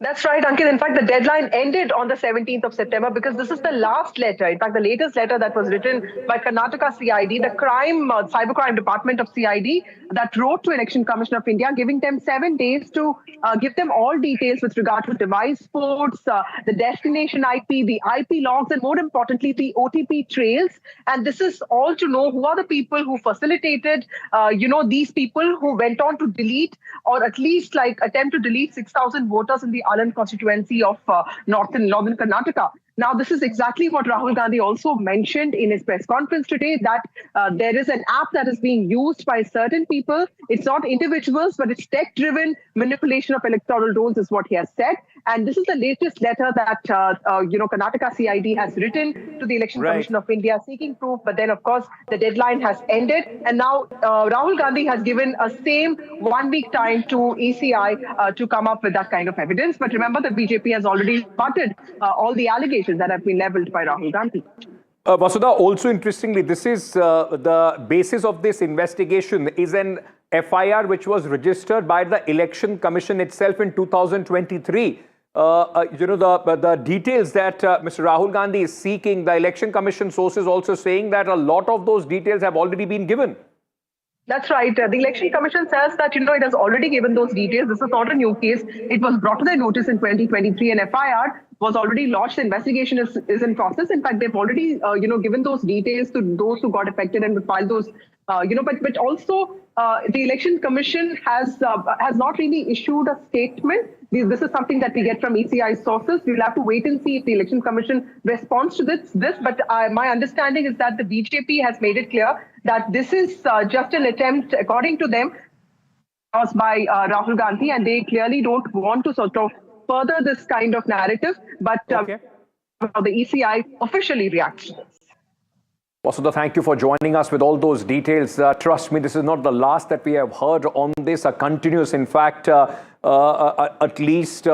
That's right, Ankit. In fact, the deadline ended on the 17th of September because this is the last letter. In fact, the latest letter that was written by Karnataka CID, the cybercrime department of CID, that wrote to Election Commission of India, giving them 7 days to give them all details with regard to device ports, the destination IP, the IP logs, and more importantly, the OTP trails. And this is all to know who are the people who facilitated, these people who went on to delete or at least like attempt to delete 6,000 voters in the Alan constituency of northern Karnataka. Now, this is exactly what Rahul Gandhi also mentioned in his press conference today, that there is an app that is being used by certain people. It's not individuals, but it's tech-driven manipulation of electoral rolls is what he has said. And this is the latest letter that, Karnataka CID has written to the Election Commission of India seeking proof. But then, of course, the deadline has ended. And now Rahul Gandhi has given a same 1 week time to ECI to come up with that kind of evidence. But remember, the BJP has already spotted all the allegations that have been leveled by Rahul Gandhi. Vasudha, also interestingly, this is the basis of this investigation is an FIR which was registered by the Election Commission itself in 2023. The details that Mr. Rahul Gandhi is seeking, the Election Commission sources also saying that a lot of those details have already been given. That's right. The Election Commission says that, it has already given those details. This is not a new case. It was brought to their notice in 2023. An FIR was already lodged. The investigation is in process. In fact, they've already, given those details to those who got affected and filed those, but also the Election Commission has not really issued a statement. This is something that we get from ECI sources. We'll have to wait and see if the Election Commission responds to this. But my understanding is that the BJP has made it clear that this is just an attempt, according to them, caused by Rahul Gandhi, and they clearly don't want to sort of further this kind of narrative. But the ECI officially reacts to this. Vasudha, thank you for joining us with all those details. Trust me, this is not the last that we have heard on this. A continuous, in fact, at least,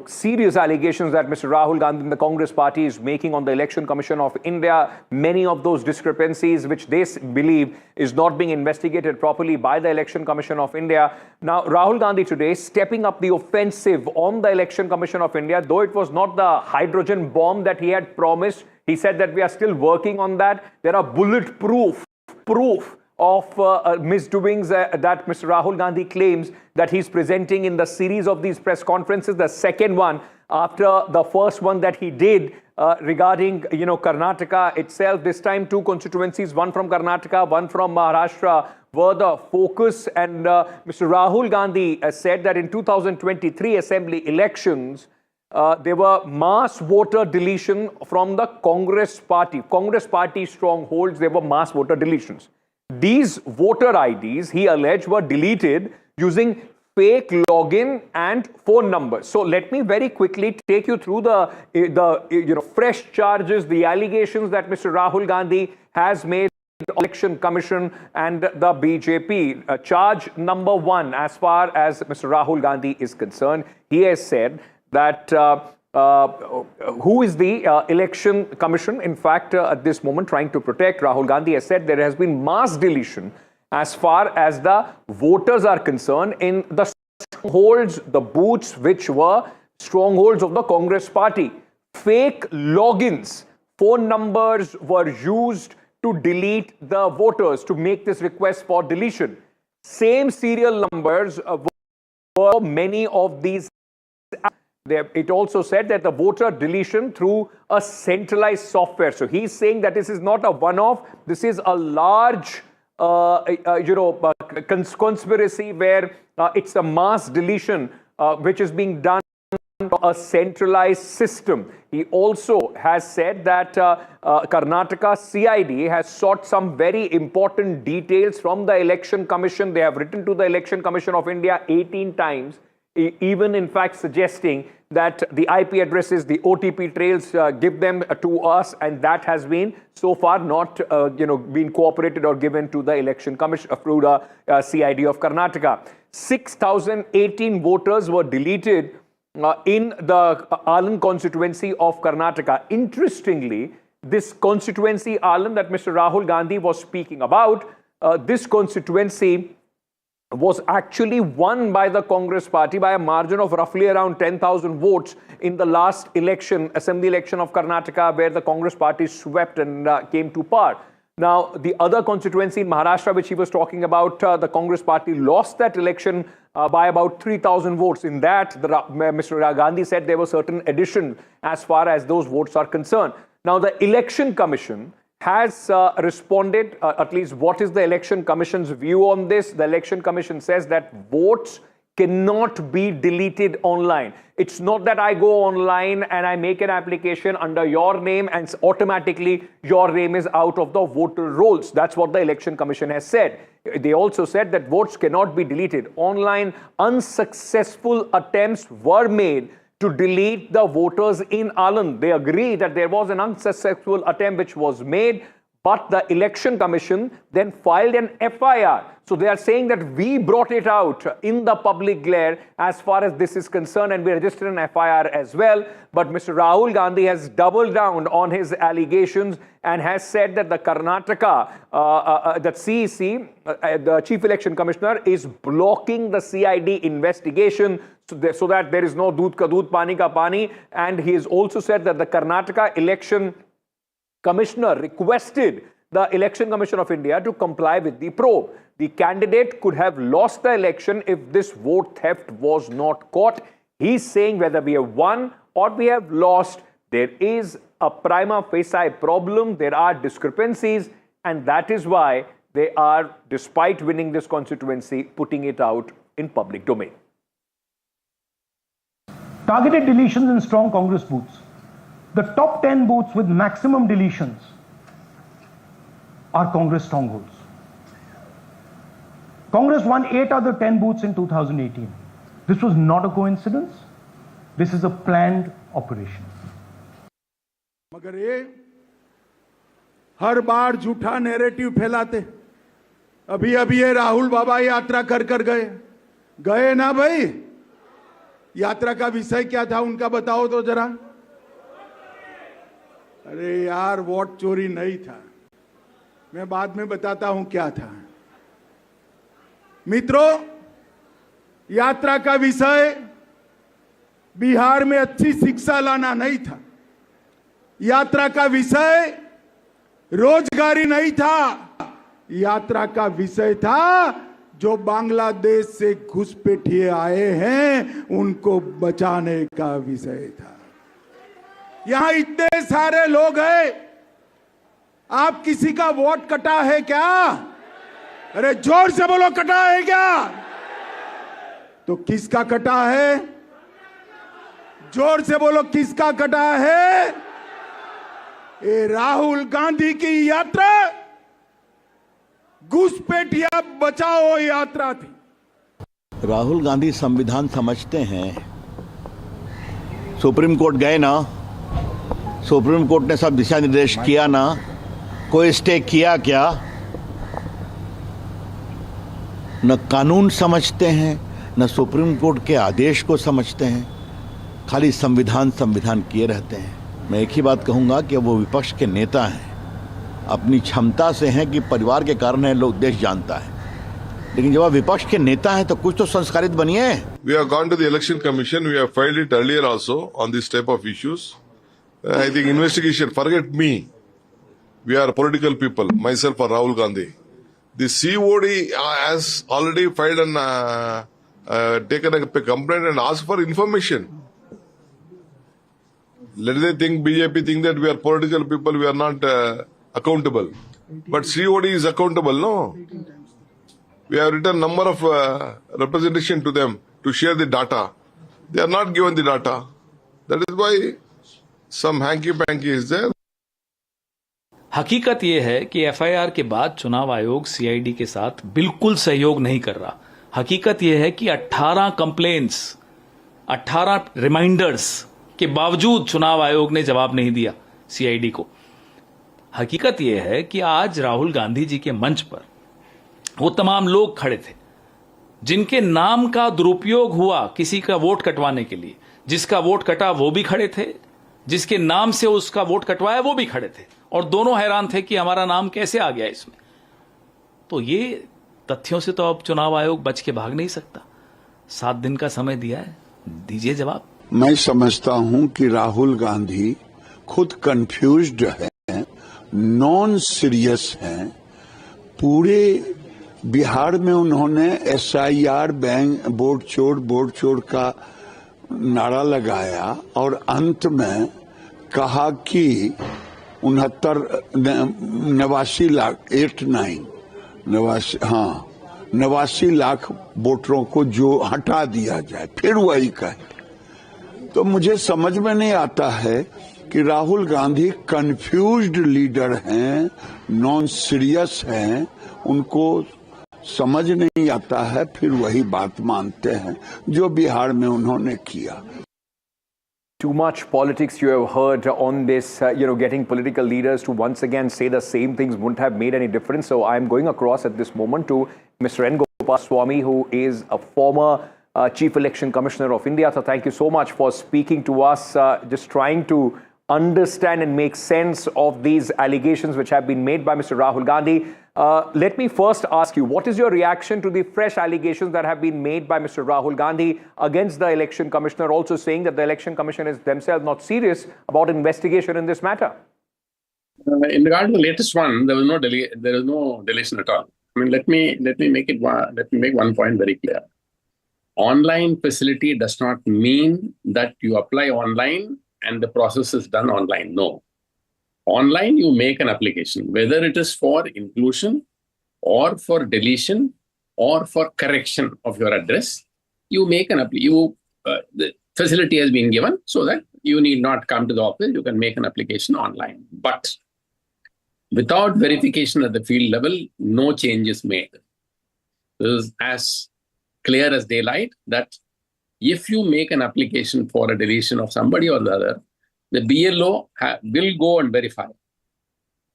serious allegations that Mr. Rahul Gandhi and the Congress party is making on the Election Commission of India. Many of those discrepancies, which they believe is not being investigated properly by the Election Commission of India. Now, Rahul Gandhi today stepping up the offensive on the Election Commission of India, though it was not the hydrogen bomb that he had promised. He said that we are still working on that. There are bulletproof proof of misdoings that Mr. Rahul Gandhi claims that he's presenting in the series of these press conferences. The second one after the first one that he did regarding, Karnataka itself. This time, two constituencies, one from Karnataka, one from Maharashtra, were the focus. And Mr. Rahul Gandhi said that in 2023 assembly elections, there were mass voter deletion from the Congress party strongholds. There were mass voter deletions. These voter IDs, he alleged, were deleted using fake login and phone numbers. So let me very quickly take you through the fresh charges, the allegations that Mr. Rahul Gandhi has made the Election Commission and the BJP. Charge number one, as far as Mr. Rahul Gandhi is concerned, he has said that who is the Election Commission, in fact, at this moment trying to protect. Rahul Gandhi has said there has been mass deletion as far as the voters are concerned in the strongholds, the booths which were strongholds of the Congress party. Fake logins, phone numbers were used to delete the voters, to make this request for deletion. Same serial numbers were many of these. It also said that the voter deletion through a centralized software. So he's saying that this is not a one-off. This is a large, conspiracy where it's a mass deletion which is being done a centralized system. He also has said that Karnataka CID has sought some very important details from the Election Commission. They have written to the Election Commission of India 18 times, even in fact suggesting that the IP addresses, the OTP trails, give them to us, and that has been so far not been cooperated or given to the Election Commission, through the CID of Karnataka. 6,018 voters were deleted in the Alan constituency of Karnataka. Interestingly, this constituency, Alan, that Mr. Rahul Gandhi was speaking about, this constituency was actually won by the Congress party by a margin of roughly around 10,000 votes in the last election, assembly election of Karnataka, where the Congress party swept and came to power. Now, the other constituency in Maharashtra, which he was talking about, the Congress party lost that election by about 3,000 votes. In that, Mr. Gandhi said there was certain addition as far as those votes are concerned. Now, the Election Commission has responded, at least what is the Election Commission's view on this? The Election Commission says that votes cannot be deleted online. It's not that I go online and I make an application under your name and automatically your name is out of the voter rolls. That's what the Election Commission has said. They also said that votes cannot be deleted online. Unsuccessful attempts were made to delete the voters in Anand. They agree that there was an unsuccessful attempt which was made, but the Election Commission then filed an FIR. So they are saying that we brought it out in the public glare as far as this is concerned, and we registered an FIR as well. But Mr. Rahul Gandhi has doubled down on his allegations and has said that the Karnataka, that CEC, the Chief Election Commissioner, is blocking the CID investigation so that there is no doodh ka doodh, pani ka pani. And he has also said that the Karnataka Election Commissioner requested the Election Commission of India to comply with the probe. The candidate could have lost the election if this vote theft was not caught. He's saying whether we have won or we have lost, there is a prima facie problem, there are discrepancies, and that is why they are, despite winning this constituency, putting it out in public domain. Targeted deletions in strong Congress booths. The top 10 booths with maximum deletions are Congress strongholds. Congress won 8 other 10 booths in 2018. This was not a coincidence. This is a planned operation. मगर ये हर बार झूठा narrative फैलाते। अभी अभी ये राहुल बाबा यात्रा कर गए ना भाई। यात्रा का विषय क्या था उनका बताओ तो जरा। अरे यार, वोट चोरी नहीं था, मैं बाद में बताता हूं क्या था। मित्रों, यात्रा का विषय बिहार में अच्छी शिक्षा लाना नहीं था। यात्रा का विषय रोजगारी नहीं था। यात्रा का विषय था जो बांग्लादेश से घुसपैठिए आए हैं उनको बचाने का विषय था। यहां इतने सारे लोग हैं, आप किसी का वोट कटा है क्या? अरे जोर से बोलो, कटा है क्या? तो किसका कटा है? जोर से बोलो, किसका कटा है? ये राहुल गांधी की यात्रा घुसपैठिया बचाओ यात्रा थी। राहुल गांधी संविधान समझते हैं। सुप्रीम कोर्ट गए ना, सुप्रीम कोर्ट ने सब दिशा निर्देश किया ना, कोई स्टे किया क्या? न कानून समझते हैं, न सुप्रीम कोर्ट के आदेश को समझते हैं, खाली संविधान किए रहते हैं। मैं एक ही बात कहूंगा कि वो विपक्ष के नेता हैं, अपनी क्षमता से हैं कि परिवार के कारण है, लोग देश जानता है, लेकिन जब आप विपक्ष के नेता हैं तो कुछ तो संस्कारित बनिए। We have gone to the Election Commission. We have filed it earlier also on this type of issues. I think investigation, forget me. We are political people, myself or Rahul Gandhi. The COD has already filed and taken a complaint and asked for information. Let they think, BJP think that we are political people, we are not accountable. But COD is accountable, no? We have written number of representation to them to share the data. They are not given the data. That is why some hanky-panky is there. हकीकत यह है कि FIR के बाद चुनाव आयोग CID के साथ बिल्कुल सहयोग नहीं कर रहा। हकीकत यह है कि 18 कंप्लेंट्स, 18 रिमाइंडर्स के बावजूद चुनाव आयोग ने जवाब नहीं दिया सीआईडी को। हकीकत यह है कि आज राहुल गांधी जी के मंच पर वो तमाम लोग खड़े थे जिनके नाम का दुरुपयोग हुआ किसी का वोट कटवाने के लिए। जिसका वोट कटा वो भी खड़े थे, जिसके नाम से उसका वोट कटवाया वो भी खड़े थे, और दोनों हैरान थे कि हमारा नाम कैसे आ गया इसमें। तो ये तथ्यों से तो अब चुनाव आयोग बच के भाग नहीं सकता। 7 दिन का समय दिया है, दीजिए जवाब। मैं समझता हूं कि राहुल गांधी खुद कंफ्यूज्ड है, नॉन सीरियस हैं। पूरे बिहार में उन्होंने SIR बैंक वोट चोर का नारा लगाया और अंत में कहा कि 89 लाख वोटरों को जो हटा दिया जाए, फिर वही कहे। तो मुझे समझ में नहीं आता है कि राहुल गांधी कंफ्यूज्ड लीडर हैं, नॉन सीरियस हैं, उनको समझ नहीं आता है, फिर वही बात मानते हैं जो बिहार में उन्होंने किया। Too much politics you have heard on this, getting political leaders to once again say the same things wouldn't have made any difference. So I'm going across at this moment to Mr. N. Gopaswamy, who is a former Chief Election Commissioner of India. So thank you so much for speaking to us, just trying to understand and make sense of these allegations which have been made by Mr. Rahul Gandhi. Let me first ask you, what is your reaction to the fresh allegations that have been made by Mr. Rahul Gandhi against the Election Commissioner, also saying that the Election Commission is themselves not serious about investigation in this matter? In regard to the latest one, there is no deletion at all. I mean, let me make one point very clear. Online facility does not mean that you apply online and the process is done online. No. Online, you make an application, whether it is for inclusion or for deletion or for correction of your address. You make an application. The facility has been given so that you need not come to the office. You can make an application online. But without verification at the field level, no change is made. This is as clear as daylight that if you make an application for a deletion of somebody or the other, the BLO will go and verify.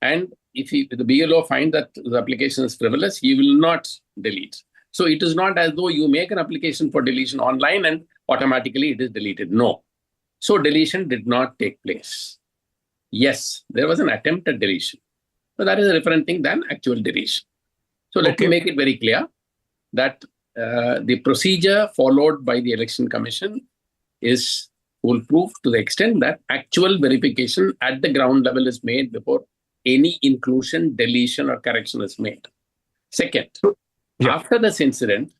And if the BLO finds that the application is frivolous, he will not delete. So it is not as though you make an application for deletion online and automatically it is deleted. No. So deletion did not take place. Yes, there was an attempt at deletion, but that is a different thing than actual deletion. So let me make it very clear that the procedure followed by the Election Commission is foolproof to the extent that actual verification at the ground level is made before any inclusion, deletion or correction is made. Second, after this incident,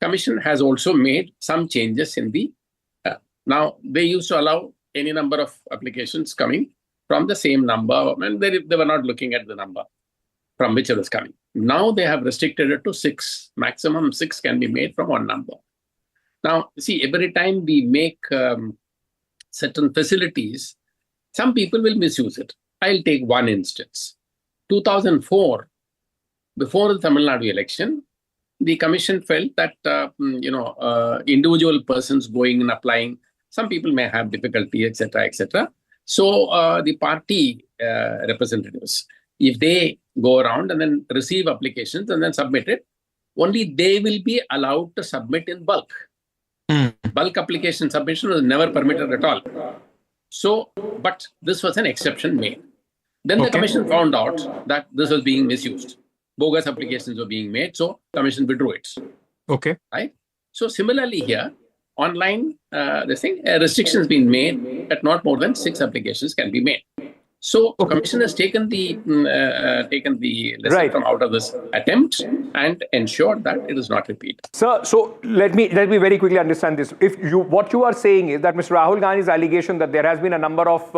Commission has also made some changes in the... now, they used to allow any number of applications coming from the same number, and they were not looking at the number from which it was coming. Now they have restricted it to 6. Maximum 6 can be made from one number. Now, see, every time we make certain facilities, some people will misuse it. I'll take one instance. 2004, before the Tamil Nadu election, the commission felt that, individual persons going and applying, some people may have difficulty, etc., etc. So the party representatives, if they go around and then receive applications and then submit it, only they will be allowed to submit in bulk. Bulk application submission was never permitted at all. So, but this was an exception made. Then the commission found out that this was being misused. Bogus applications were being made, so commission withdrew it. Right? So similarly here, online, restrictions being made that not more than 6 applications can be made. So commission has taken the lesson from out of this attempt and ensured that it is not repeated. Sir, so let me very quickly understand this. What you are saying is that Mr. Rahul Gandhi's allegation that there has been a number of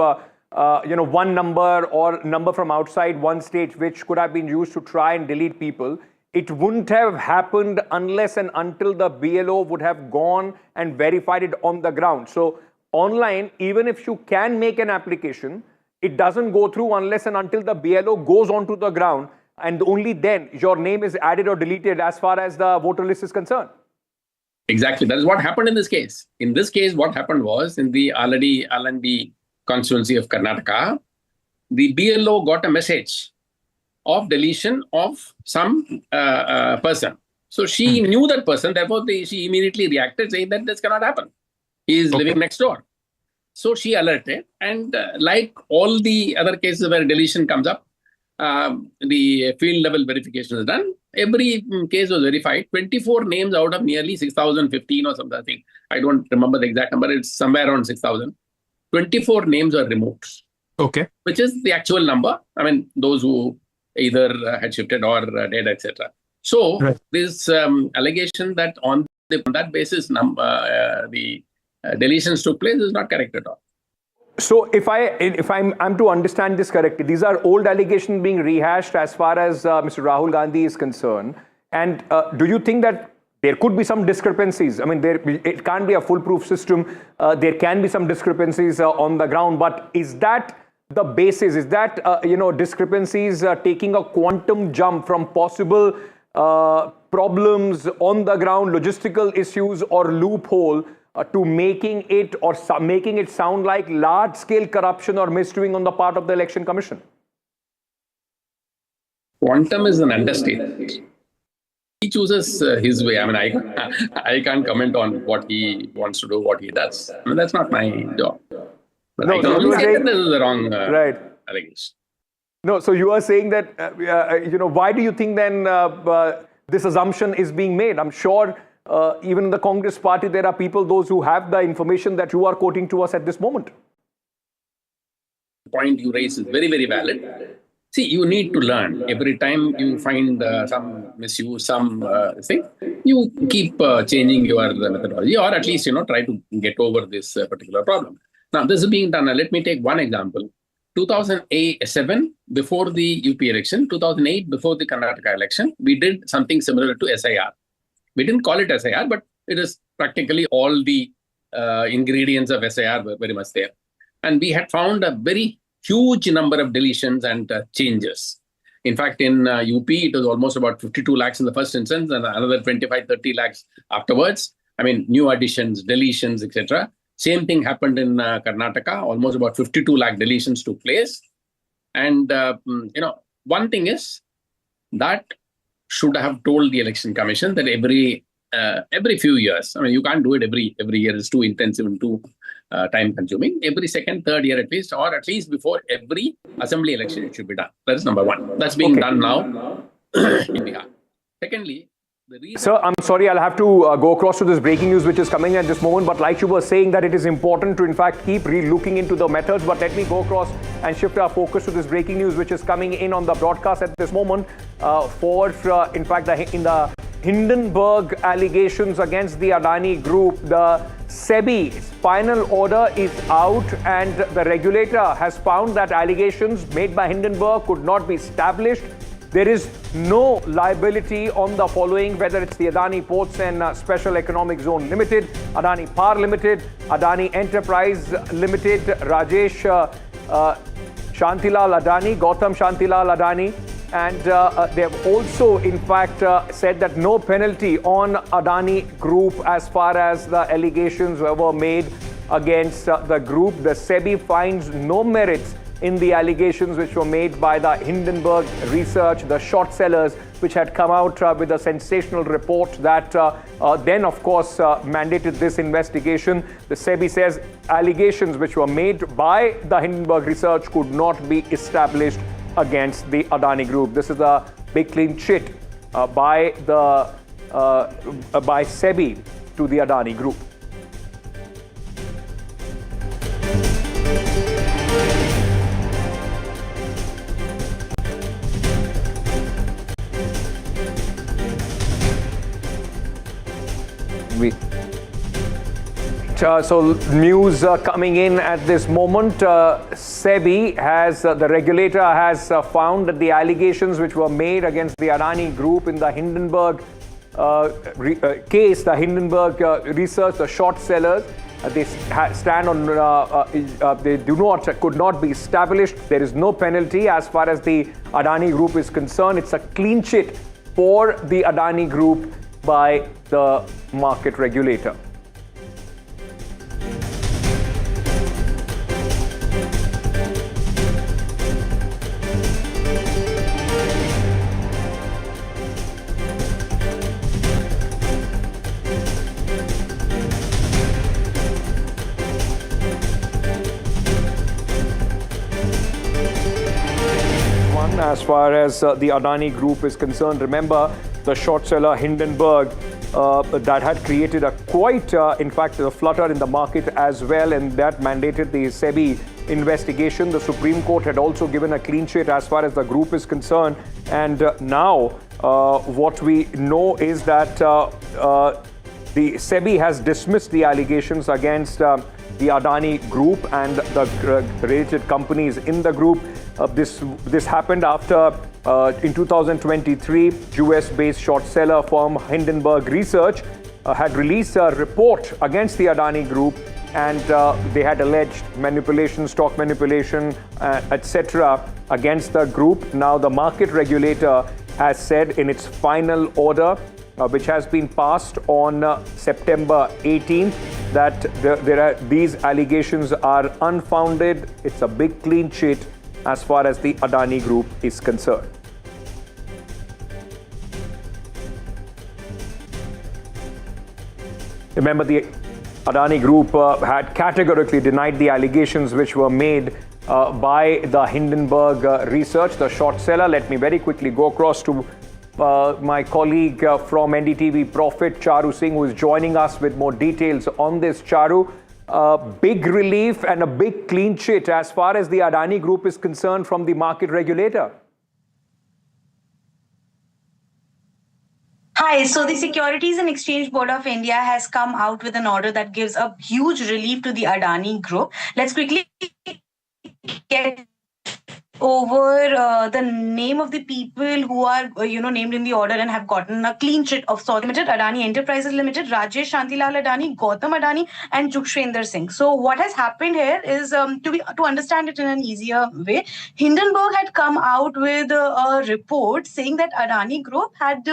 one number or number from outside one state which could have been used to try and delete people, it wouldn't have happened unless and until the BLO would have gone and verified it on the ground. So online, even if you can make an application, it doesn't go through unless and until the BLO goes onto the ground, and only then your name is added or deleted as far as the voter list is concerned. Exactly. That is what happened in this case. In this case, what happened was in the Alandi constituency of Karnataka, the BLO got a message of deletion of some person. So she knew that person, therefore she immediately reacted saying that this cannot happen. He is living next door. So she alerted, and like all the other cases where deletion comes up, the field level verification is done, Every case was verified. 24 names out of nearly 6,015 or something. I think. I don't remember the exact number. It's somewhere around 6,000. 24 names were removed. Okay. Which is the actual number. I mean, those who either had shifted or dead, etc. So this allegation that on that basis the deletions took place is not correct at all. So if I'm to understand this correctly, these are old allegations being rehashed as far as Mr. Rahul Gandhi is concerned. And do you think that there could be some discrepancies? I mean, it can't be a foolproof system. There can be some discrepancies on the ground. But is that the basis? Is that discrepancies taking a quantum jump from possible problems on the ground, logistical issues or loophole to making it sound like large-scale corruption or misdoing on the part of the Election Commission? Quantum is an understatement. He chooses his way. I mean, I can't comment on what he wants to do, what he does. I mean, that's not my job. But I can only say that this is the wrong allegation. No, so you are saying that, why do you think then this assumption is being made? I'm sure even in the Congress party, there are people, those who have the information that you are quoting to us at this moment. The point you raise is very, very valid. See, you need to learn. Every time you find some misuse, some thing, you keep changing your methodology, or at least, try to get over this particular problem. Now, this is being done. Let me take one example. 2007, before the UP election, 2008, before the Karnataka election, we did something similar to SIR. We didn't call it SIR, but it is practically all the ingredients of SIR were very much there. And we had found a very huge number of deletions and changes. In fact, in UP, it was almost about 52 lakhs in the first instance and another 25-30 lakhs afterwards. I mean, new additions, deletions, etc. Same thing happened in Karnataka. Almost about 52 lakh deletions took place. And, one thing is that should have told the Election Commission that every few years, I mean, you can't do it every year. It's too intensive and too time consuming. Every second, third year at least, or at least before every assembly election, it should be done. That is number one. That's being done now in Bihar. Secondly, Sir, I'm sorry, I'll have to go across to this breaking news which is coming at this moment. But like you were saying, that it is important to, in fact, keep looking into the methods. But let me go across and shift our focus to this breaking news which is coming in on the broadcast at this moment in the Hindenburg allegations against the Adani Group. The SEBI's final order is out, and the regulator has found that allegations made by Hindenburg could not be established. There is no liability on the following, whether it's the Adani Ports and Special Economic Zone Limited, Adani Power Limited, Adani Enterprise Limited, Rajesh Shantilal Adani, Gautam Shantilal Adani. And they have also, in fact, said that no penalty on Adani Group as far as the allegations were made against the group. The SEBI finds no merits in the allegations which were made by the Hindenburg Research, the short sellers, which had come out with a sensational report that then, of course, mandated this investigation. The SEBI says allegations which were made by the Hindenburg Research could not be established against the Adani Group. This is a big clean chit by SEBI to the Adani Group. So news coming in at this moment. SEBI has, the regulator has found that the allegations which were made against the Adani Group in the Hindenburg case, the Hindenburg Research, the short sellers, they stand on, could not be established. There is no penalty as far as the Adani Group is concerned. It's a clean chit for the Adani Group by the market regulator. as far as the Adani Group is concerned. Remember, the short seller Hindenburg that had created a quite, in fact, a flutter in the market as well, and that mandated the SEBI investigation. The Supreme Court had also given a clean sheet as far as the group is concerned. And now what we know is that the SEBI has dismissed the allegations against the Adani Group and the related companies in the group. This happened after in 2023, US-based short seller firm Hindenburg Research had released a report against the Adani Group, and they had alleged manipulation, stock manipulation, etc. against the group. Now the market regulator has said in its final order, which has been passed on September 18th, that these allegations are unfounded. It's a big clean sheet as far as the Adani Group is concerned. Remember, the Adani Group had categorically denied the allegations which were made by the Hindenburg Research, the short seller. Let me very quickly go across to my colleague from NDTV, Prophet Charu Singh, who is joining us with more details on this. Charu, big relief and a big clean sheet as far as the Adani Group is concerned from the market regulator. Hi, so the Securities and Exchange Board of India has come out with an order that gives a huge relief to the Adani Group. Let's quickly get over the name of the people who are, named in the order and have gotten a clean sheet of Saudi Limited, Adani Enterprises Limited, Rajesh Shantilal Adani, Gautam Adani, and Jukshender Singh. So what has happened here is, to understand it in an easier way, Hindenburg had come out with a report saying that Adani Group had,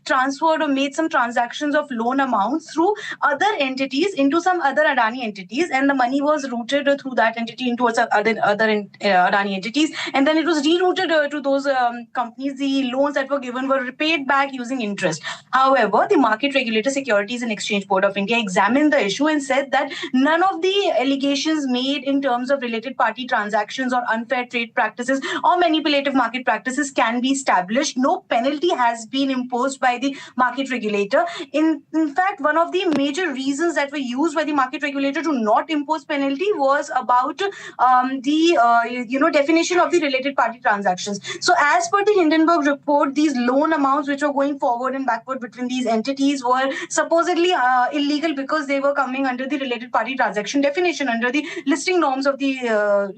transferred or made some transactions of loan amounts through other entities into some other Adani entities, and the money was routed through that entity into other Adani entities. And then it was rerouted to those companies. The loans that were given were repaid back using interest. However, the market regulator, Securities and Exchange Board of India, examined the issue and said that none of the allegations made in terms of related party transactions or unfair trade practices or manipulative market practices can be established. No penalty has been imposed by the market regulator. In fact, one of the major reasons that were used by the market regulator to not impose penalty was about the definition of the related party transactions. So as per the Hindenburg report, these loan amounts which were going forward and backward between these entities were supposedly illegal because they were coming under the related party transaction definition under the listing norms of the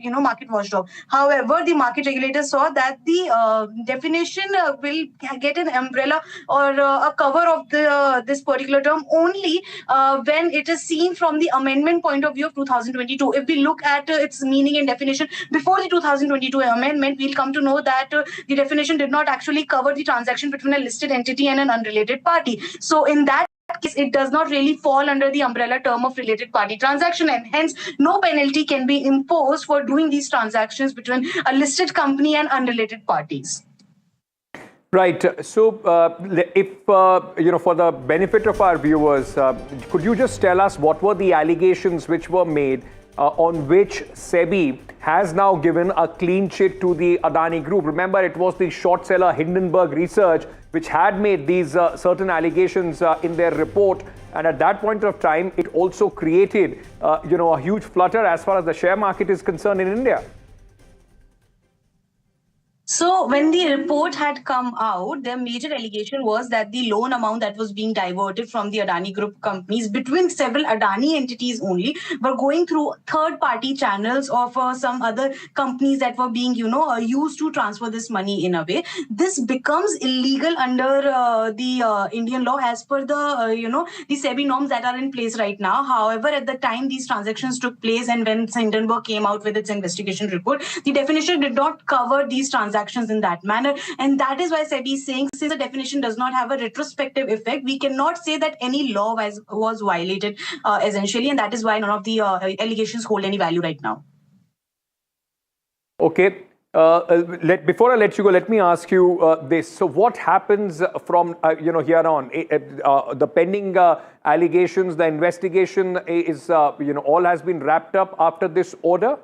market watchdog. However, the market regulator saw that the definition will get an umbrella or a cover of this particular term only when it is seen from the amendment point of view of 2022. If we look at its meaning and definition before the 2022 amendment, we'll come to know that the definition did not actually cover the transaction between a listed entity and an unrelated party. So in that case, it does not really fall under the umbrella term of related party transaction, and hence no penalty can be imposed for doing these transactions between a listed company and unrelated parties. Right. So, if for the benefit of our viewers, could you just tell us what were the allegations which were made on which SEBI has now given a clean sheet to the Adani Group? Remember, it was the short seller Hindenburg Research which had made these certain allegations in their report, and at that point of time, it also created, a huge flutter as far as the share market is concerned in India. So when the report had come out, the major allegation was that the loan amount that was being diverted from the Adani Group companies between several Adani entities only were going through third-party channels of some other companies that were being, used to transfer this money in a way. This becomes illegal under the Indian law as per the, the SEBI norms that are in place right now. However, at the time these transactions took place and when Hindenburg came out with its investigation report, the definition did not cover these transactions in that manner, and that is why SEBI is saying, since the definition does not have a retrospective effect, we cannot say that any law was violated essentially, and that is why none of the allegations hold any value right now. Okay. Before I let you go, let me ask you this. So what happens from here on? The pending allegations, the investigation is all has been wrapped up after this order?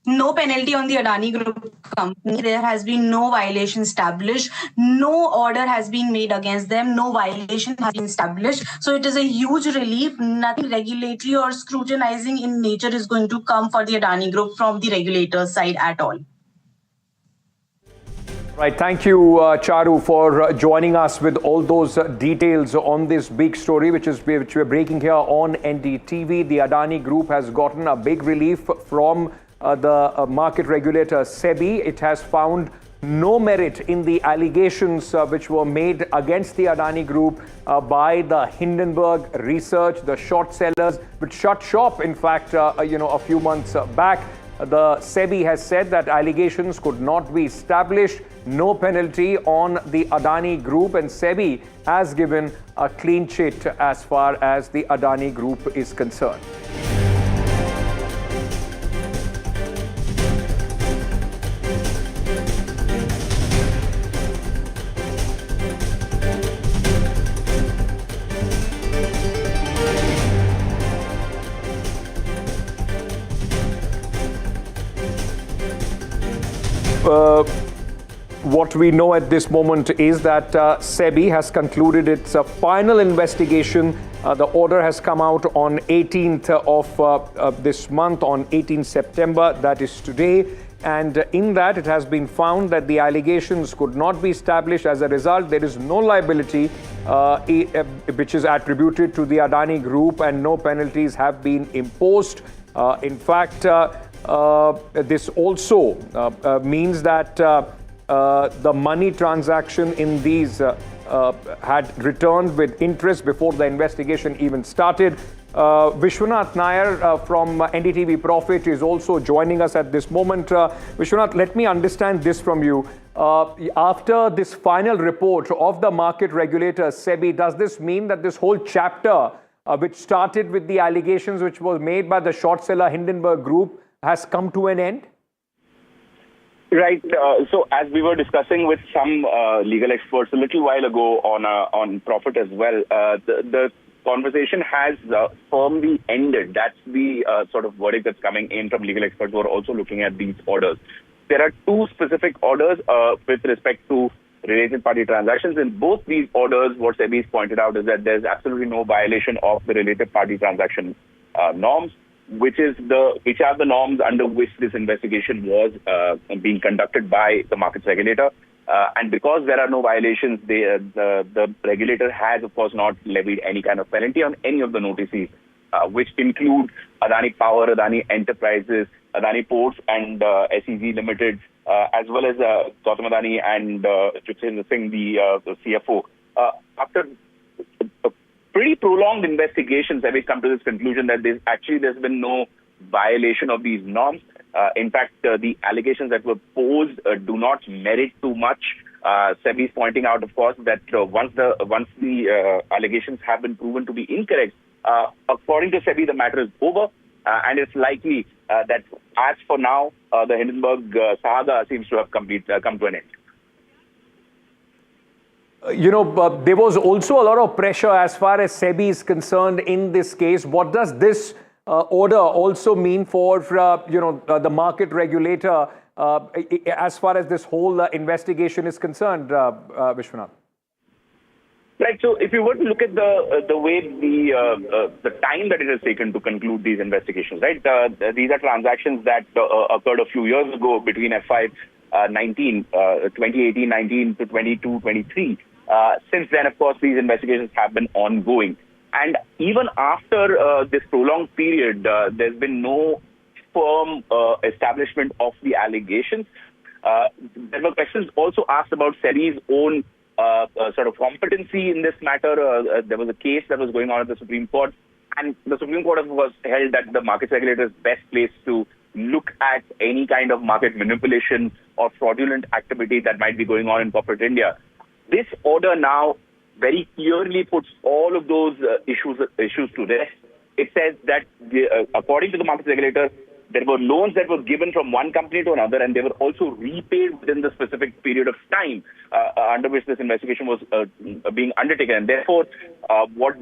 no penalty on the Adani Group company. There has been no violation established. No order has been made against them. No violation has been established. So it is a huge relief. Nothing regulatory or scrutinizing in nature is going to come for the Adani Group from the regulator's side at all. Right, thank you, Charu, for joining us with all those details on this big story, which we're breaking here on NDTV. The Adani Group has gotten a big relief from the market regulator SEBI. It has found no merit in the allegations which were made against the Adani Group by the Hindenburg research, the short sellers, which shut shop, in fact, a few months back. The SEBI has said that allegations could not be established, no penalty on the Adani Group, and SEBI has given a clean chit as far as the Adani Group is concerned. What we know at this moment is that SEBI has concluded its final investigation. The order has come out on 18th of this month, on 18th September, that is today. And in that, it has been found that the allegations could not be established. As a result, there is no liability which is attributed to the Adani Group, and no penalties have been imposed. In fact, this also means that the money transaction in these had returned with interest before the investigation even started. Vishwanath Nair from NDTV Profit is also joining us at this moment. Vishwanath, let me understand this from you. After this final report of the market regulator SEBI, does this mean that this whole chapter, which started with the allegations which was made by the short seller Hindenburg Group, has come to an end? Right. So as we were discussing with some legal experts a little while ago on Profit as well, the conversation has firmly ended. That's the sort of verdict that's coming in from legal experts who are also looking at these orders. There are two specific orders with respect to related party transactions. In both these orders, what SEBI has pointed out is that there's absolutely no violation of the related party transaction norms, which are the norms under which this investigation was being conducted by the markets regulator. And because there are no violations, the regulator has, of course, not levied any kind of penalty on any of the notices, which include Adani Power, Adani Enterprises, Adani Ports, and SEZ Limited, as well as Gautam Adani and Jitendra Singh, the CFO. After pretty prolonged investigations, have come to this conclusion that there's been no violation of these norms. In fact, the allegations that were posed do not merit too much. SEBI is pointing out, of course, that once the allegations have been proven to be incorrect, according to SEBI, the matter is over, and it's likely that, as for now, the Hindenburg saga seems to have come to an end. There was also a lot of pressure as far as SEBI is concerned in this case. What does this order also mean for, the market regulator as far as this whole investigation is concerned, Vishwanath? Right. So if you were to look at the way the time that it has taken to conclude these investigations, right? These are transactions that occurred a few years ago between FY19, 2018-19 to 22-23. Since then, of course, these investigations have been ongoing. And even after this prolonged period, there's been no firm establishment of the allegations. There were questions also asked about SEBI's own sort of competency in this matter. There was a case that was going on at the Supreme Court, and the Supreme Court was held that the market regulator is best placed to look at any kind of market manipulation or fraudulent activity that might be going on in corporate India. This order now very clearly puts all of those issues to rest. It says that, according to the market regulator, there were loans that were given from one company to another, and they were also repaid within the specific period of time under which this investigation was being undertaken. And therefore, what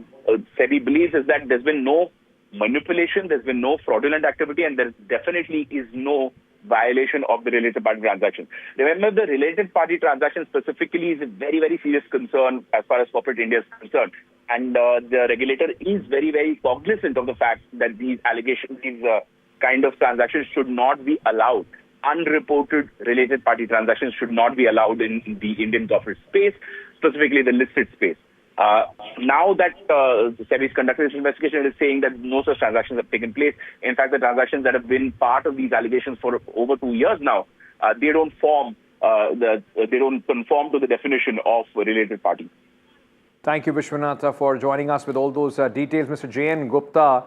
SEBI believes is that there's been no manipulation, there's been no fraudulent activity, and there definitely is no violation of the related party transaction. Remember, the related party transaction specifically is a very, very serious concern as far as corporate India is concerned. And the regulator is very, very cognizant of the fact that these allegations, these kind of transactions should not be allowed. Unreported related party transactions should not be allowed in the Indian corporate space, specifically the listed space. Now that SEBI is conducting this investigation, it is saying that no such transactions have taken place. In fact, the transactions that have been part of these allegations for over 2 years now, they don't conform to the definition of related party. Thank you, Vishwanath, for joining us with all those details. Mr. J.N. Gupta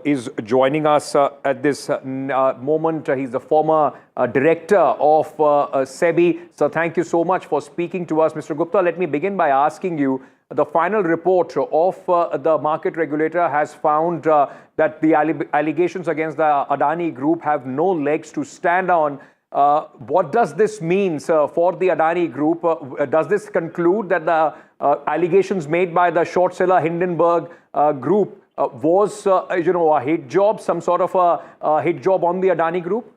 is joining us at this moment. He's the former director of SEBI. So thank you so much for speaking to us. Mr. Gupta, let me begin by asking you, the final report of the market regulator has found that the allegations against the Adani Group have no legs to stand on. What does this mean for the Adani Group? Does this conclude that the allegations made by the short seller Hindenburg Group was, a hit job, some sort of a hit job on the Adani Group?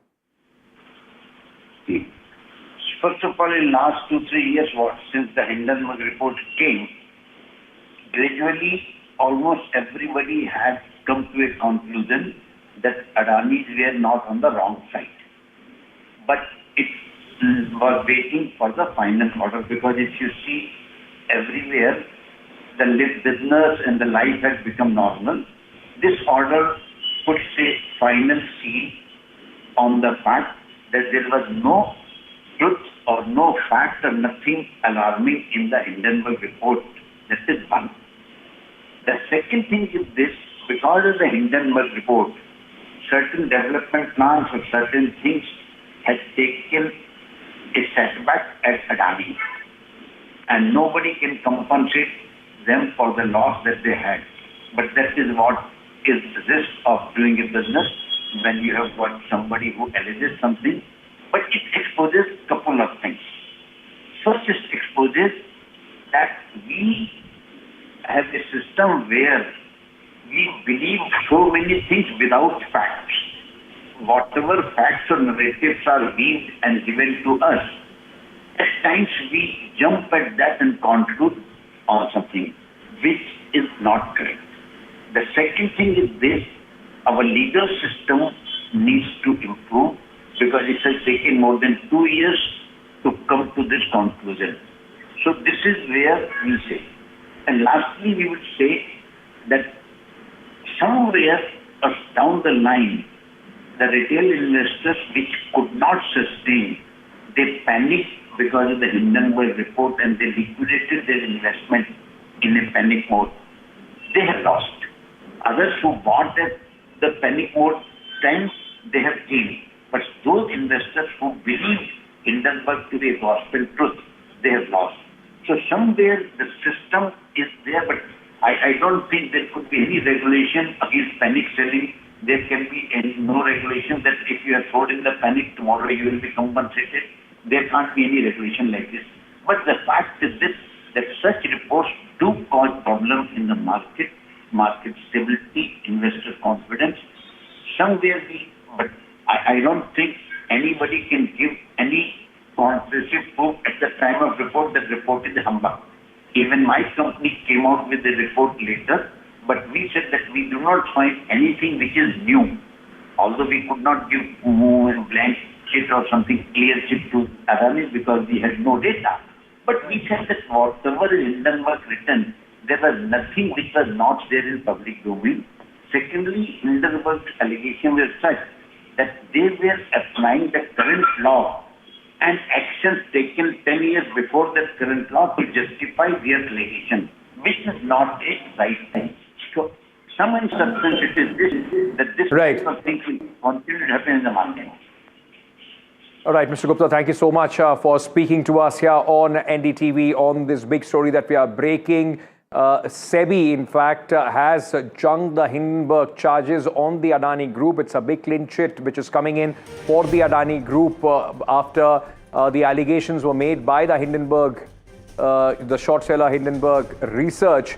First of all, in last 2-3 years, since the Hindenburg report came, gradually almost everybody had come to a conclusion that Adani's were not on the wrong side. But it was waiting for the final order, because if you see everywhere, the business and the life has become normal. This order puts a final seal on the fact that there was no truth or no fact or nothing alarming in the Hindenburg report. That is one. The second thing is this: because of the Hindenburg report, certain development plans or certain things had taken a setback at Adani, and nobody can compensate them for the loss that they had. But that is what is the risk of doing a business when you have got somebody who alleges something. But it exposes a couple of things. First, it exposes that we have a system where we believe so many things without facts. Whatever facts or narratives are being and given to us, at times we jump at that and conclude on something which is not correct. The second thing is this: our legal system needs to improve, because it has taken more than 2 years to come to this conclusion. So this is where we say. And lastly, we would say that somewhere down the line, the retail investors which could not sustain, they panicked because of the Hindenburg report, and they liquidated their investment in a panic mode. They have lost. Others who bought at the panic mode time, they have gained. But those investors who believed Hindenburg to be a gospel truth, they have lost. So somewhere the system is there, but I don't think there could be any regulation against panic selling. There can be no regulation that if you are thrown in the panic, tomorrow you will be compensated. There can't be any regulation like this. But the fact is this, that such reports do cause problems in the market stability, investor confidence. Somewhere but I don't think anybody can give any conclusive proof at the time of report that report is humbug. Even my company came out with the report later, but we said that we do not find anything which is new. Although we could not give blank chit or something clear chit to Adani because we had no data. But we said that whatever is Hindenburg written, there was nothing which was not there in public domain. Secondly, Hindenburg's allegations were such that they were applying the current law and actions taken 10 years before that current law to justify their allegation, which is not a right thing. So, some in substance it is this, that this type of thing will continue to happen in the market. All right, Mr. Gupta, thank you so much for speaking to us here on NDTV on this big story that we are breaking. SEBI, in fact, has junked the Hindenburg charges on the Adani Group. It's a big clean chit which is coming in for the Adani Group after the allegations were made by the Hindenburg, the short seller Hindenburg research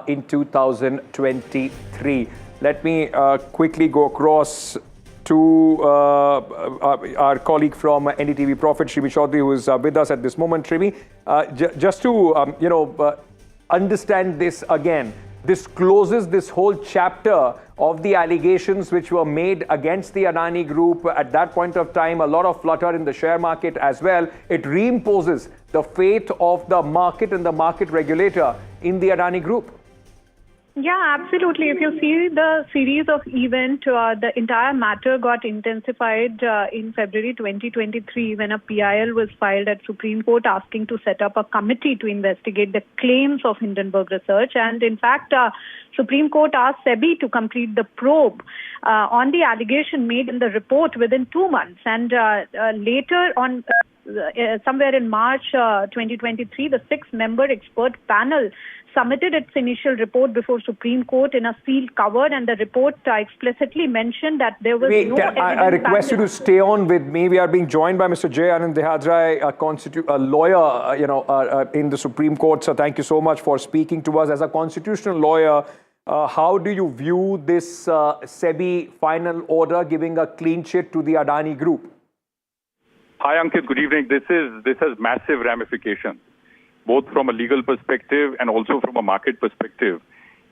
in 2023. Let me quickly go across to our colleague from NDTV Profit, Shrimi Chaudhary, who is with us at this moment. Shrimi, just to understand this again, this closes this whole chapter of the allegations which were made against the Adani Group. At that point of time, a lot of flutter in the share market as well. It reimposes the fate of the market and the market regulator in the Adani Group. Yeah, absolutely. If you see the series of events, the entire matter got intensified in February 2023 when a PIL was filed at Supreme Court asking to set up a committee to investigate the claims of Hindenburg Research. And in fact, Supreme Court asked SEBI to complete the probe on the allegation made in the report within 2 months. And later on, somewhere in March 2023, the 6-member expert panel submitted its initial report before Supreme Court in a sealed cover, and the report explicitly mentioned that there was no evidence. I request you to stay on with me. We are being joined by Mr. J. Anand Dehadrai, a lawyer, in the Supreme Court. So thank you so much for speaking to us. As a constitutional lawyer, how do you view this SEBI final order giving a clean chit to the Adani Group? Hi, Ankit. Good evening. This has massive ramifications, both from a legal perspective and also from a market perspective.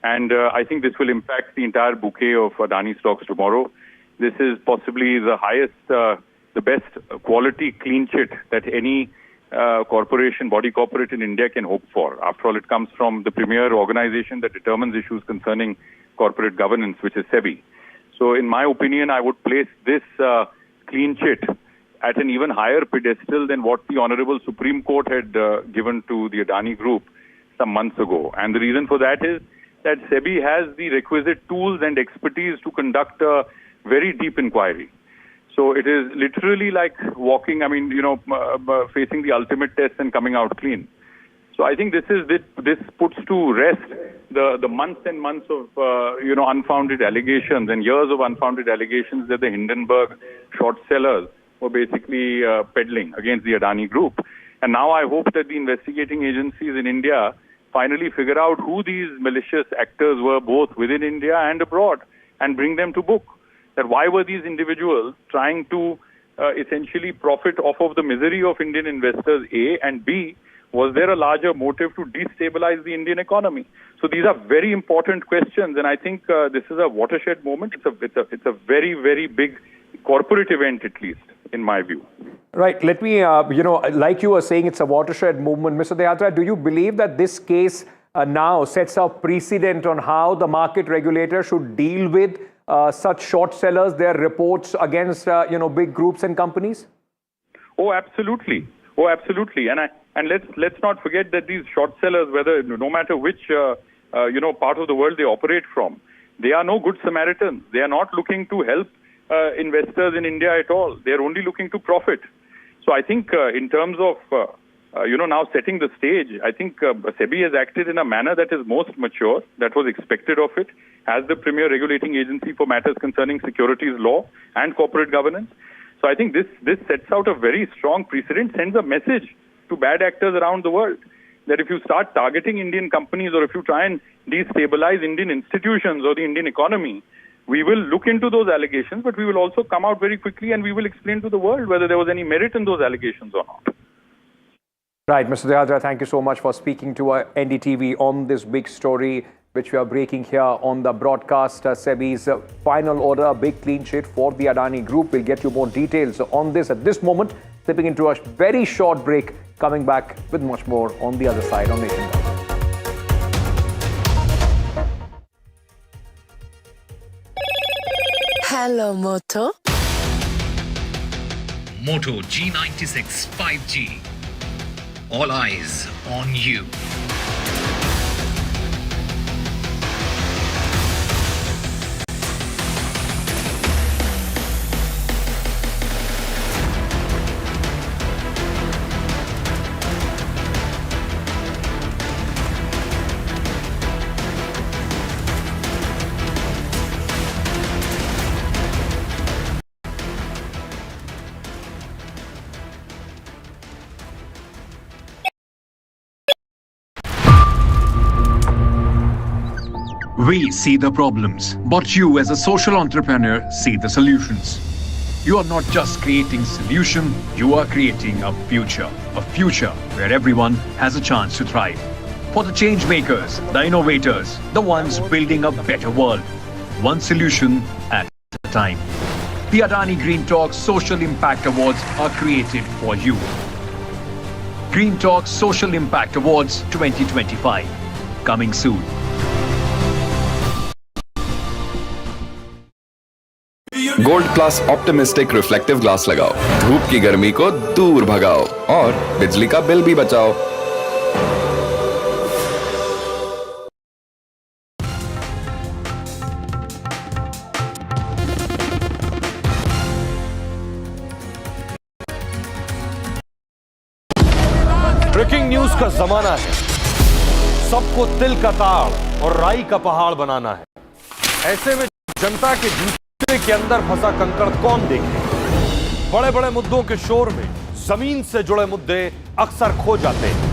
And I think this will impact the entire bouquet of Adani stocks tomorrow. This is possibly the highest, the best quality clean chit that any body corporate in India can hope for. After all, it comes from the premier organization that determines issues concerning corporate governance, which is SEBI. So in my opinion, I would place this clean chit at an even higher pedestal than what the Honorable Supreme Court had given to the Adani Group some months ago. And the reason for that is that SEBI has the requisite tools and expertise to conduct a very deep inquiry. So it is literally like walking, facing the ultimate test and coming out clean. So I think this puts to rest the months and months of unfounded allegations and years of unfounded allegations that the Hindenburg short sellers were basically peddling against the Adani Group. And now I hope that the investigating agencies in India finally figure out who these malicious actors were, both within India and abroad, and bring them to book. That why were these individuals trying to essentially profit off of the misery of Indian investors, A, and B, was there a larger motive to destabilize the Indian economy? So these are very important questions, and I think this is a watershed moment. It's a very, very big corporate event, at least, in my view. Right. Let me, like you were saying, it's a watershed movement. Mr. Dehadrai, do you believe that this case now sets a precedent on how the market regulator should deal with such short sellers, their reports against, big groups and companies? Oh, absolutely. Oh, absolutely. And let's not forget that these short sellers, no matter which, part of the world they operate from, they are no good Samaritans. They are not looking to help investors in India at all. They're only looking to profit. So I think in terms of, now setting the stage, I think SEBI has acted in a manner that is most mature, that was expected of it, as the premier regulating agency for matters concerning securities law and corporate governance. So I think this sets out a very strong precedent, sends a message to bad actors around the world, that if you start targeting Indian companies or if you try and destabilize Indian institutions or the Indian economy, we will look into those allegations, but we will also come out very quickly and we will explain to the world whether there was any merit in those allegations or not. Right, Mr. Dehadrai, thank you so much for speaking to NDTV on this big story, which we are breaking here on the broadcast. SEBI's final order, a big clean chit for the Adani Group. We'll get you more details on this at this moment. Slipping into a very short break, coming back with much more on the other side on Nation. Hello, Moto. Moto G96 5G. All eyes on you. We see the problems, but you as a social entrepreneur see the solutions. You are not just creating solution, you are creating a future where everyone has a chance to thrive. For the change makers, the innovators, the ones building a better world, one solution at a time. The Adani Green Talk Social Impact Awards are created for you. Green Talk Social Impact Awards 2025, coming soon. Gold plus optimistic reflective glass लगाओ, धूप की गर्मी को दूर भगाओ और बिजली का बिल भी बचाओ। ब्रेकिंग न्यूज का जमाना है, सबको तिल का ताड़ और राई का पहाड़ बनाना है। ऐसे में जनता के जूते के अंदर फंसा कंकड़ कौन देखे? बड़े बड़े मुद्दों के शोर में जमीन से जुड़े मुद्दे अक्सर खो जाते हैं,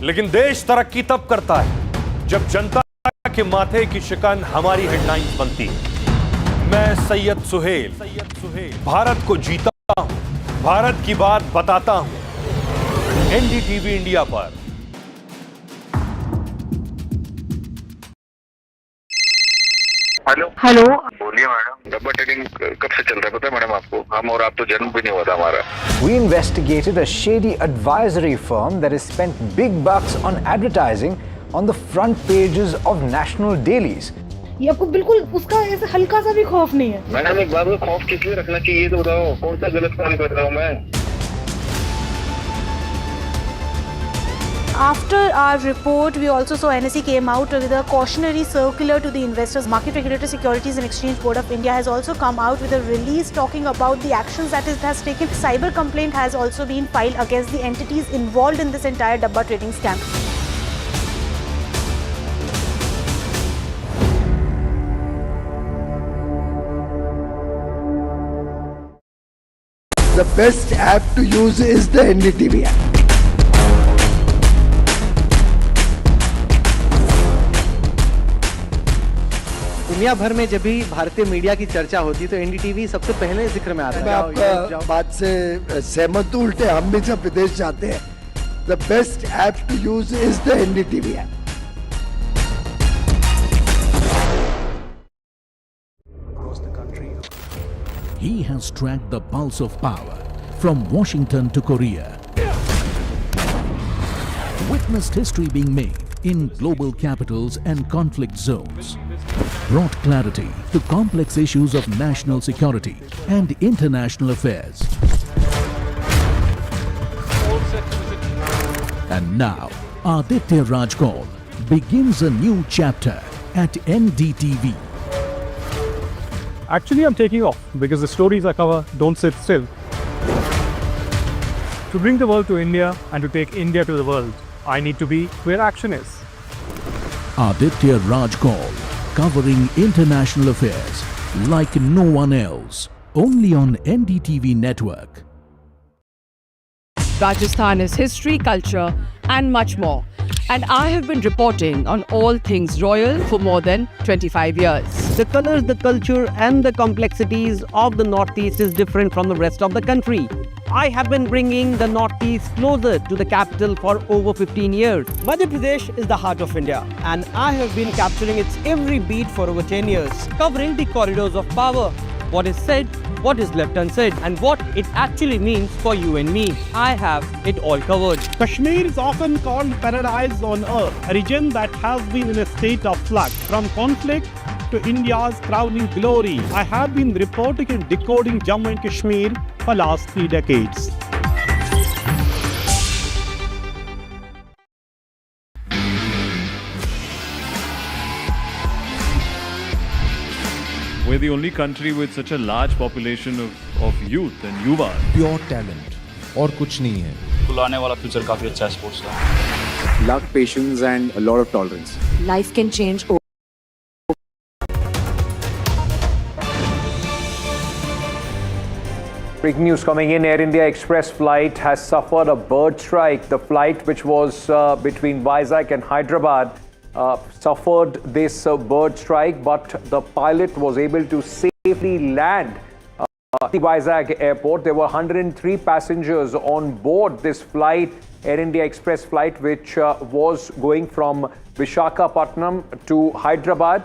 लेकिन देश तरक्की तब करता है जब जनता के माथे की शिकन हमारी हेडलाइंस बनती है। मैं सैयद सुहेल भारत को जीता हूं, भारत की बात बताता हूं, एनडीटीवी इंडिया पर। हेलो बोलिए मैडम, डब्बा ट्रेडिंग कब से चल रहा है पता है मैडम आपको? हम और आप तो जन्म भी नहीं हुआ था हमारा। We investigated a shady advisory firm that has spent big bucks on advertising on the front pages of national dailies. ये आपको बिल्कुल उसका ऐसे हल्का सा भी खौफ नहीं है? मैडम एक बात में खौफ किस लिए रखना चाहिए तो बताओ, कौन सा गलत काम कर रहा हूँ मैं? After our report, we also saw NSE came out with a cautionary circular to the investors. Market Regulator Securities and Exchange Board of India has also come out with a release talking about the actions that it has taken. Cyber complaint has also been filed against the entities involved in this entire dabba trading scam. The best app to use is the NDTV app. दुनिया भर में जब भी भारतीय media की चर्चा होती है तो एनडीटीवी सबसे पहले जिक्र में आता है। मैं आपका बात से सहमत हूं, उल्टे हम भी जब विदेश जाते हैं, the best app to use is the NDTV app. He has tracked the pulse of power from Washington to Korea. Witnessed history being made in global capitals and conflict zones. Brought clarity to complex issues of national security and international affairs. And now, Aditya Raj Kaul begins a new chapter at NDTV. Actually, I'm taking off because the stories I cover don't sit still. To bring the world to India and to take India to the world, I need to be where action is. Aditya Raj Kaul, covering international affairs like no one else, only on NDTV network. Rajasthan is history, culture and much more. And I have been reporting on all things royal for more than 25 years. The colors, the culture and the complexities of the Northeast is different from the rest of the country. I have been bringing the Northeast closer to the capital for over 15 years. Madhya Pradesh is the heart of India and I have been capturing its every beat for over 10 years, covering the corridors of power, what is said, what is left unsaid, and what it actually means for you and me. I have it all covered. Kashmir is often called paradise on earth, a region that has been in a state of flux from conflict to India's crowning glory. I have been reporting and decoding Jammu and Kashmir for last 3 decades. We're the only country with such a large population of youth and yuva. Pure talent और कुछ नहीं है. बुलाने वाला future काफी अच्छा है sports का. Luck, patience and a lot of tolerance. Life can change. Breaking news coming in, Air India Express flight has suffered a bird strike. The flight, which was between Vizag and Hyderabad, suffered this bird strike, but the pilot was able to safely land at the Vizag airport. There were 103 passengers on board this flight, Air India Express flight, which was going from Visakhapatnam to Hyderabad.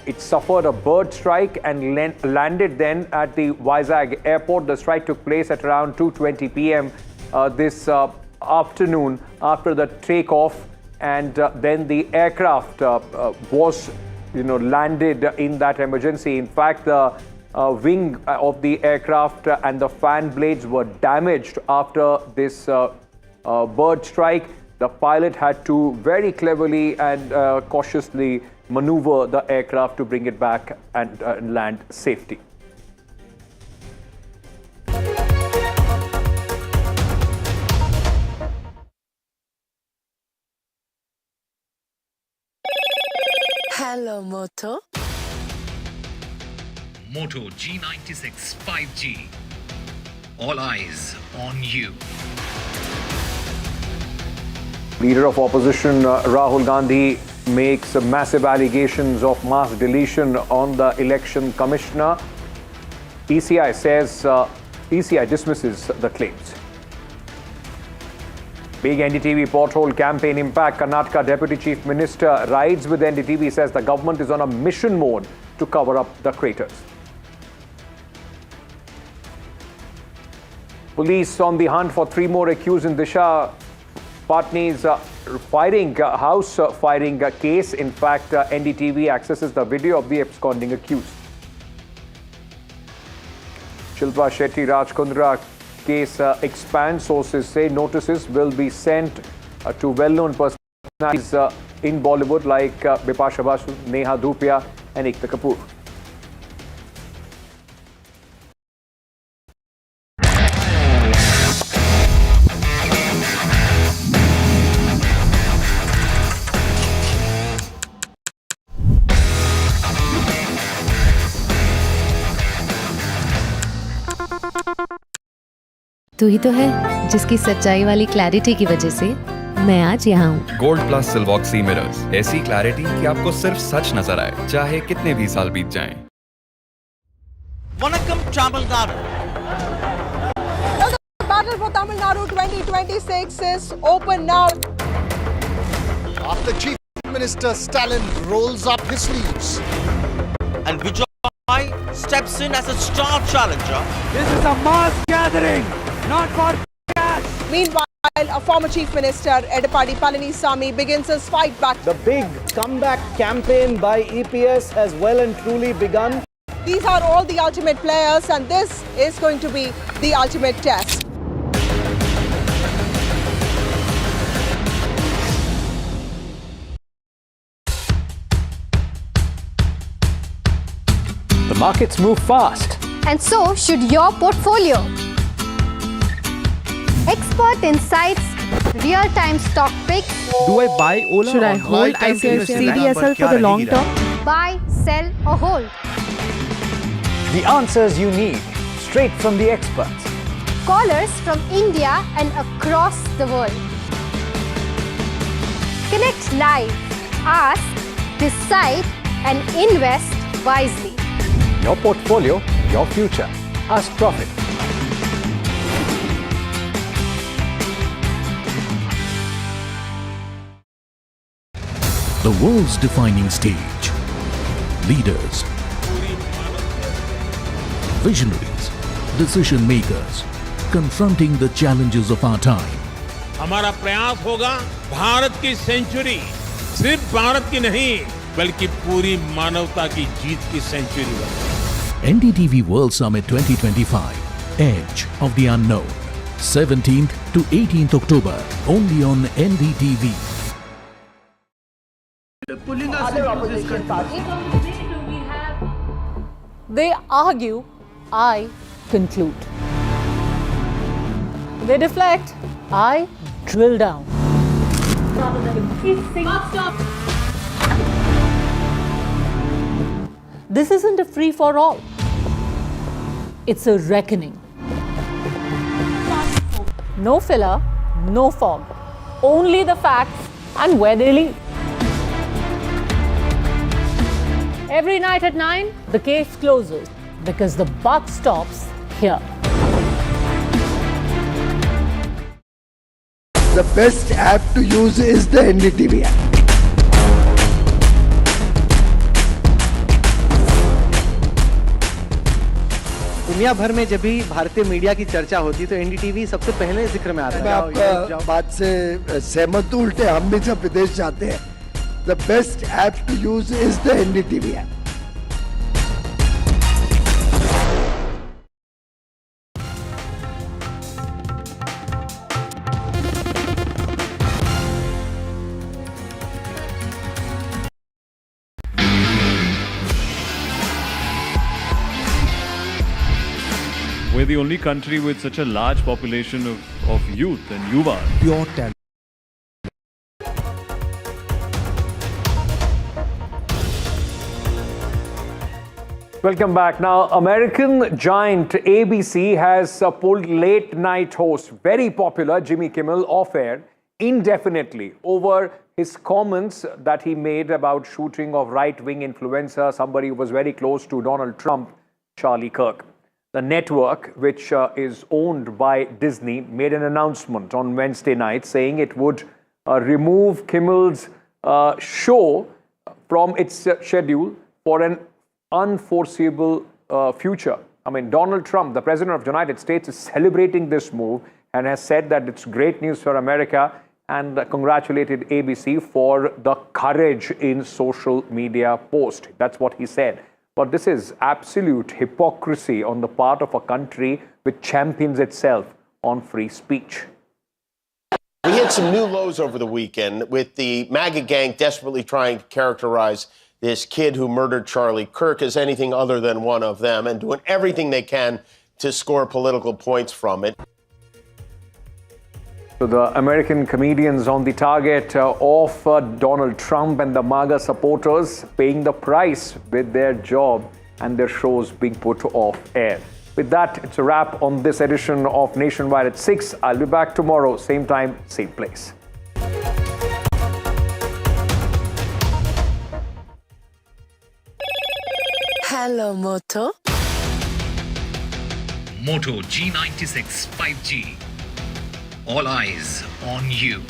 It suffered a bird strike and landed then at the Vizag airport. The strike took place at around 2:20 p.m. This afternoon after the takeoff, and then the aircraft was landed in that emergency. In fact, the wing of the aircraft and the fan blades were damaged after this bird strike. The pilot had to very cleverly and cautiously maneuver the aircraft to bring it back and land safely. Hello, Moto. Moto G96 5G. All eyes on you. Leader of opposition Rahul Gandhi makes massive allegations of mass deletion on the election commissioner. ECI dismisses the claims. Big NDTV pothole campaign impact. Karnataka Deputy Chief Minister rides with NDTV, says the government is on a mission mode to cover up the craters. Police on the hunt for 3 more accused in Disha Patni's house firing case. In fact, NDTV accesses the video of the absconding accused. Shilpa Shetty Rajkundra case expands. Sources say notices will be sent to well-known personalities in Bollywood like Bipasha Basu, Neha Dhupia and Ekta Kapoor. तू ही तो है जिसकी सच्चाई वाली clarity की वजह से मैं आज यहाँ हूँ। गोल्ड प्लस सिल्वॉक्सी मिरर्स, ऐसी क्लैरिटी कि आपको सिर्फ सच नजर आए, चाहे कितने भी साल बीत जाएं। Vanakkam Tamil Nadu. The battle for Tamil Nadu 2026 is open now. After Chief Minister Stalin rolls up his sleeves and Vijay steps in as a star challenger. This is a mass gathering, not for cash. Meanwhile, a former Chief Minister, Edapadi Palanisamy, begins his fight back. The big comeback campaign by EPS has well and truly begun. These are all the ultimate players, and this is going to be the ultimate test. The markets move fast. And so should your portfolio. Expert insights, real-time stock picks. Do I buy Ola? Should I hold CDSL for the long term? Buy, sell or hold. The answers you need, straight from the experts. Callers from India and across the world. Connect live, ask, decide and invest wisely. Your portfolio, your future. Ask Profit. The world's defining stage. Leaders, visionaries, decision makers, confronting the challenges of our time. हमारा प्रयास होगा भारत की century सिर्फ भारत की नहीं बल्कि पूरी मानवता की जीत की सेंचुरी बने। NDTV World Summit 2025, Edge of the Unknown, 17th to 18th October, only on NDTV. Other opposition parties. They argue, I conclude. They deflect, I drill down. This isn't a free-for-all. It's a reckoning. No filler, no fog. Only the facts and where they lead. Every night at 9, the case closes because the buck stops here. The best app to use is the NDTV app. दुनिया भर में जब भी भारतीय media की चर्चा होती तो एनडीटीवी सबसे पहले जिक्र में आता है। मैं आपका बात से सहमत हूं, उल्टे हम भी जब विदेश जाते हैं, the best app to use is the NDTV app. We're the only country with such a large population of youth and yuva. Pure talent. Welcome back. Now, American giant ABC has pulled late night host, very popular Jimmy Kimmel, off air indefinitely over his comments that he made about shooting of right-wing influencer, somebody who was very close to Donald Trump, Charlie Kirk. The network, which is owned by Disney, made an announcement on Wednesday night saying it would remove Kimmel's show from its schedule for an unforeseeable future. I mean, Donald Trump, the President of the United States, is celebrating this move and has said that it's great news for America and congratulated ABC for the courage in social media post. That's what he said. But this is absolute hypocrisy on the part of a country which champions itself on free speech. We hit some new lows over the weekend with the MAGA gang desperately trying to characterize this kid who murdered Charlie Kirk as anything other than one of them and doing everything they can to score political points from it. So the American comedians on the target of Donald Trump and the MAGA supporters paying the price with their job and their shows being put off air. With that, it's a wrap on this edition of Nationwide at 6. I'll be back tomorrow, same time, same place. Hello, Moto. Moto G96 5G. All eyes on you.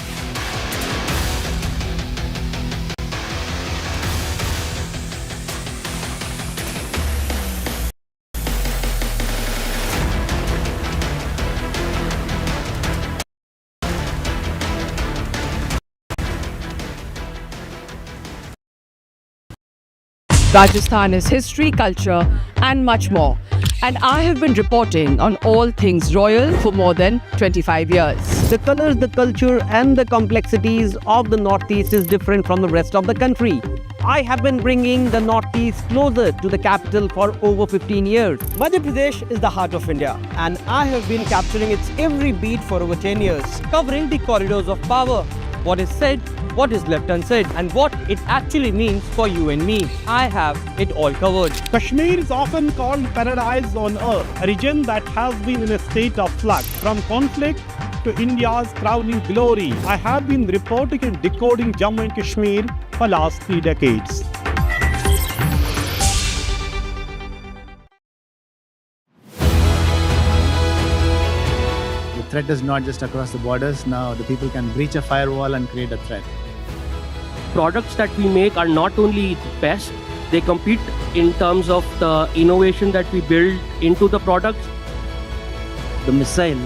Rajasthan is history, culture, and much more. And I have been reporting on all things royal for more than 25 years. The colors, the culture, and the complexities of the Northeast is different from the rest of the country. I have been bringing the Northeast closer to the capital for over 15 years. Madhya Pradesh is the heart of India, and I have been capturing its every beat for over 10 years, covering the corridors of power, what is said, what is left unsaid, and what it actually means for you and me. I have it all covered. Kashmir is often called paradise on earth, a region that has been in a state of flux from conflict to India's crowning glory. I have been reporting and decoding Jammu and Kashmir for last 3 decades. The threat is not just across the borders. Now the people can breach a firewall and create a threat. Products that we make are not only the best, they compete in terms of the innovation that we build into the products. The missile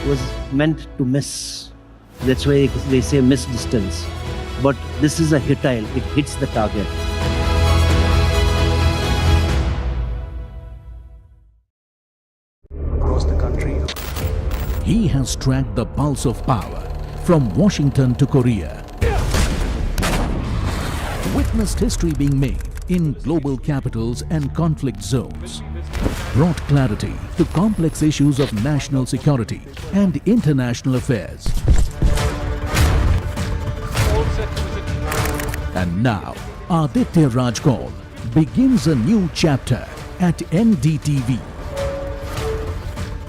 was meant to miss. That's why they say miss distance. But this is a hitile, it hits the target. Across the country, he has tracked the pulse of power from Washington to Korea. Witnessed history being made in global capitals and conflict zones. Brought clarity to complex issues of national security and international affairs. And now, Aditya Rajkol begins a new chapter at NDTV.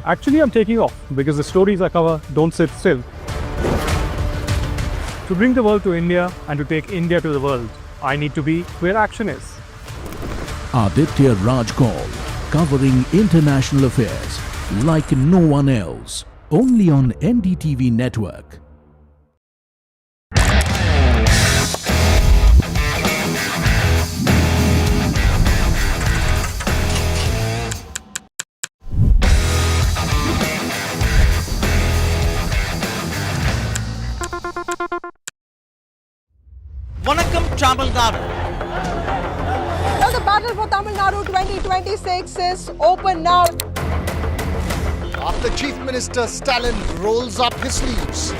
Actually, I'm taking off because the stories I cover don't sit still. To bring the world to India and to take India to the world, I need to be where action is. Aditya Rajkol, covering international affairs like no one else. Only on NDTV network. Vanakkam Tamil Nadu. Well, the battle for Tamil Nadu 2026 is open now. After Chief Minister Stalin rolls up his sleeves.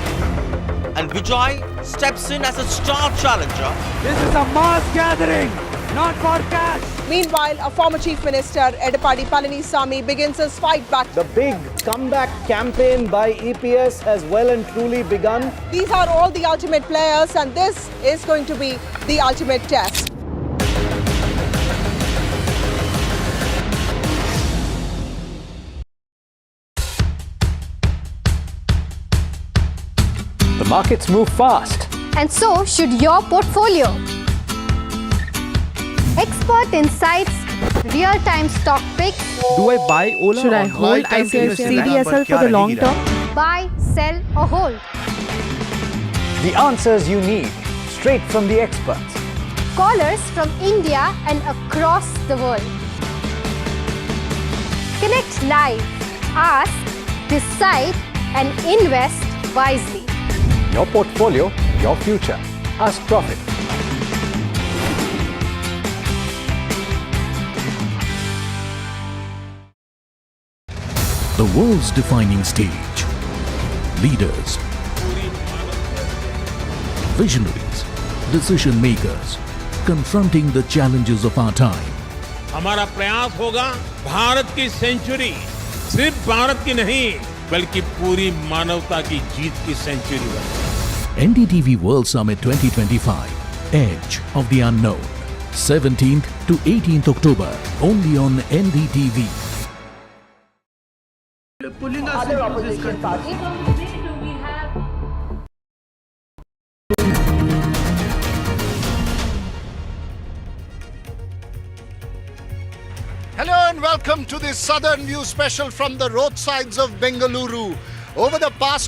And Vijay steps in as a star challenger. This is a mass gathering, not for cash. Meanwhile, a former Chief Minister, Edapadi Palanisamy, begins his fight back. The big comeback campaign by EPS has well and truly begun. These are all the ultimate players, and this is going to be the ultimate test. The markets move fast. And so should your portfolio. Expert insights, real-time stock picks. Do I buy Ola? Should I hold CDSL for the long term? Buy, sell or hold. The answers you need, straight from the experts. Callers from India and across the world. Connect live, ask, decide and invest wisely. Your portfolio, your future. Ask Profit. The world's defining stage. Leaders, visionaries, decision makers, confronting the challenges of our time. हमारा प्रयास होगा भारत की century सिर्फ भारत की नहीं बल्कि पूरी मानवता की जीत की सेंचुरी बने। NDTV World Summit 2025, Edge of the Unknown, 17th to 18th October, only on NDTV. Pulling us into this country. Hello and welcome to this Southern View special from the roadsides of Bengaluru. Over the past